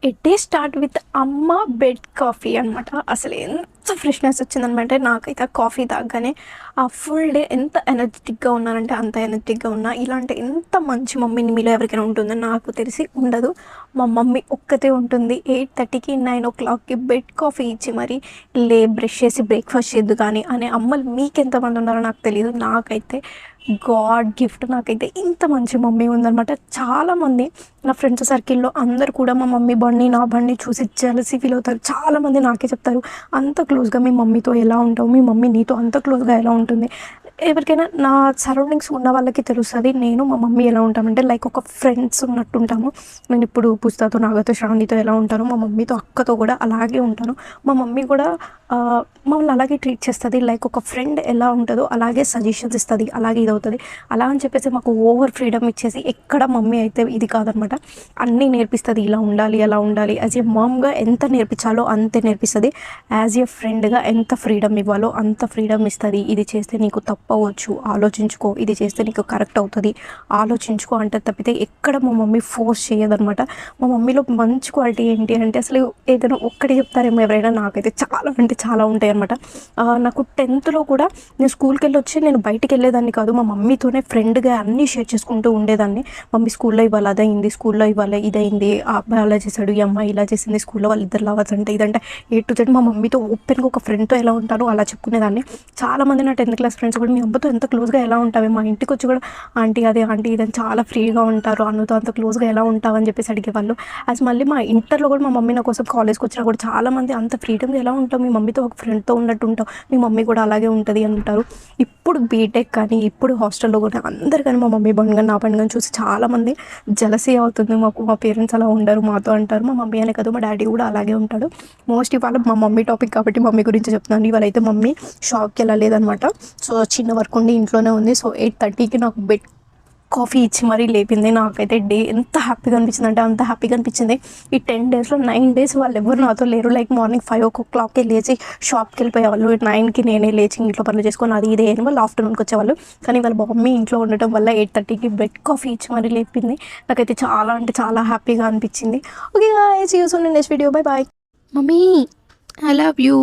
A day start with అమ్మ bed coffee అనమాట. అసలు ఎంత ఫ్రెష్నెస్ వచ్చిందనమాట నాకైతే కాఫీ తాగగానే. ఆ ఫుల్ డే ఎంత ఎనర్జెటిక్గా ఉన్నానంటే అంత ఎనర్జెటిక్గా ఉన్నా. ఇలాంటి ఎంత మంచి మమ్మీని మీలో ఎవరికైనా ఉంటుందని నాకు తెలిసి ఉండదు. మా మమ్మీ ఒక్కతే ఉంటుంది. 8:30కి 9 o'clockకి బెడ్ కాఫీ ఇచ్చి మరి బ్రష్ చేసి బ్రేక్ఫాస్ట్ చేద్దు కానీ అనే అమ్మలు మీకెంతమంది ఉన్నారో నాకు తెలియదు. నాకైతే గాడ్ గిఫ్ట్. నాకైతే ఇంత మంచి మమ్మీ ఉందనమాట. చాలామంది నా ఫ్రెండ్స్ సర్కిల్లో అందరు కూడా మా మమ్మీ బండి నా బండి చూసి జెలసీ ఫీల్ అవుతారు. చాలామంది నాకే చెప్తారు, అంత క్లోజ్గా మీ మమ్మీతో ఎలా ఉంటావు, మీ మమ్మీ నీతో అంత క్లోజ్గా ఎలా ఉంటుంది. ఎవరికైనా నా సరౌండింగ్స్ ఉన్న వాళ్ళకి తెలుస్తుంది నేను మా మమ్మీ ఎలా ఉంటామంటే లైక్ ఒక ఫ్రెండ్స్ ఉన్నట్టు ఉంటాము. నేను ఇప్పుడు పుస్తతో, నాగతో, శ్రావణితో ఎలా ఉంటాను, మా మమ్మీతో, అక్కతో కూడా అలాగే ఉంటాను. మా మమ్మీ కూడా మమ్మల్ని అలాగే ట్రీట్ చేస్తుంది. లైక్ ఒక ఫ్రెండ్ ఎలా ఉంటుందో అలాగే సజెషన్స్ ఇస్తుంది, అలాగే ఇది అవుతుంది. అలా అని చెప్పేసి మాకు ఓవర్ ఫ్రీడమ్ ఇచ్చేసి ఎక్కడ మమ్మీ అయితే ఇది కాదనమాట. అన్నీ నేర్పిస్తుంది, ఇలా ఉండాలి అలా ఉండాలి. యాజ్ ఏ మామ్గా ఎంత నేర్పించాలో అంతే నేర్పిస్తుంది. యాజ్ ఏ ఫ్రెండ్గా ఎంత ఫ్రీడమ్ ఇవ్వాలో అంత ఫ్రీడమ్ ఇస్తుంది. ఇది చేస్తే నీకు తప్పవచ్చు, ఆలోచించుకో, ఇది చేస్తే నీకు కరెక్ట్ అవుతుంది, ఆలోచించుకో అంటే తప్పితే ఎక్కడ మా మమ్మీ ఫోర్స్ చేయదనమాట. మా మమ్మీలో మంచి క్వాలిటీ ఏంటి అంటే అసలు ఏదైనా ఒక్కటి చెప్తారేమో ఎవరైనా, నాకైతే చాలా అంటే చాలా ఉంటాయి అనమాట. నాకు 10th కూడా నేను స్కూల్కి వెళ్ళి వచ్చి నేను బయటికి వెళ్ళేదాన్ని కాదు. మా మమ్మీతోనే ఫ్రెండ్గా అన్నీ షేర్ చేసుకుంటూ ఉండేదాన్ని. మమ్మీ స్కూల్లో ఇవాళ అదైంది, స్కూల్లో ఇవాళ ఇదైంది, ఆ అబ్బాయి అలా చేశాడు, ఈ అమ్మాయి ఇలా చేసింది, స్కూల్లో వాళ్ళు ఇద్దరు లవర్స్ అంటే ఇదంటే A to Z మా మమ్మీతో ఓపెన్గా ఒక ఫ్రెండ్తో ఎలా ఉంటానో అలా చెప్పుకునేదాన్ని. చాలామంది నా 10th క్లాస్ ఫ్రెండ్స్ కూడా మీ అమ్మతో ఎంత క్లోజ్గా ఎలా ఉంటావు, మా ఇంటికి వచ్చి కూడా ఆంటీ అదే ఆంటీ ఇదని చాలా ఫ్రీగా ఉంటారు, అన్నతో అంత క్లోజ్గా ఎలా ఉంటావు అని చెప్పేసి అడిగేవాళ్ళు. యాజ్ మళ్ళీ మా ఇంటర్లో కూడా మా మమ్మీ నా కోసం కాలేజ్కి వచ్చినా కూడా చాలామంది అంత ఫ్రీడమ్గా ఎలా ఉంటావు, మీ మమ్మీతో ఒక ఫ్రెండ్తో ఉన్నట్టు ఉంటావు, మీ మమ్మీ కూడా అలాగే ఉంటుంది అంటారు. ఇప్పుడు బీటెక్ కానీ ఇప్పుడు హాస్టల్లో కూడా అందరు కానీ మా మమ్మీ బండి కానీ నా బండి కానీ చూసి చాలామంది జలసీ అవుతుంది. మా పేరెంట్స్ అలా ఉండరు మాతో అంటారు. మా మమ్మీ అనే కాదు మా డాడీ కూడా అలాగే ఉంటాడు. మోస్ట్ ఇవాళ మా మమ్మీ టాపిక్ కాబట్టి మమ్మీ గురించి చెప్తున్నాను. ఇవాళ అయితే మమ్మీ షాప్కి వెళ్ళలేదనమాట. సో చిన్న వర్క్ ఉండి ఇంట్లోనే ఉంది. సో 8:30కి నాకు బెడ్ కాఫీ ఇచ్చి మరీ లేపింది. నాకైతే డే ఎంత హ్యాపీగా అనిపించింది అంటే అంత హ్యాపీగా అనిపించింది. ఈ 10 daysలో 9 days వాళ్ళు ఎవరు నాతో లేరు. లైక్ మార్నింగ్ 5 o'clockకి లేచి షాప్కి వెళ్ళిపోయేవాళ్ళు. 9కి నేనే లేచి ఇంట్లో పనులు చేసుకొని అది ఇదే అని వాళ్ళు ఆఫ్టర్నూన్కి వచ్చేవాళ్ళు. కానీ వాళ్ళ మమ్మీ ఇంట్లో ఉండటం వల్ల 8:30కి బెడ్ కాఫీ ఇచ్చి మరీ లేపింది. నాకైతే చాలా అంటే చాలా హ్యాపీగా అనిపించింది. Okay guys, see you soon in next video. Bye bye. Mummy I love you.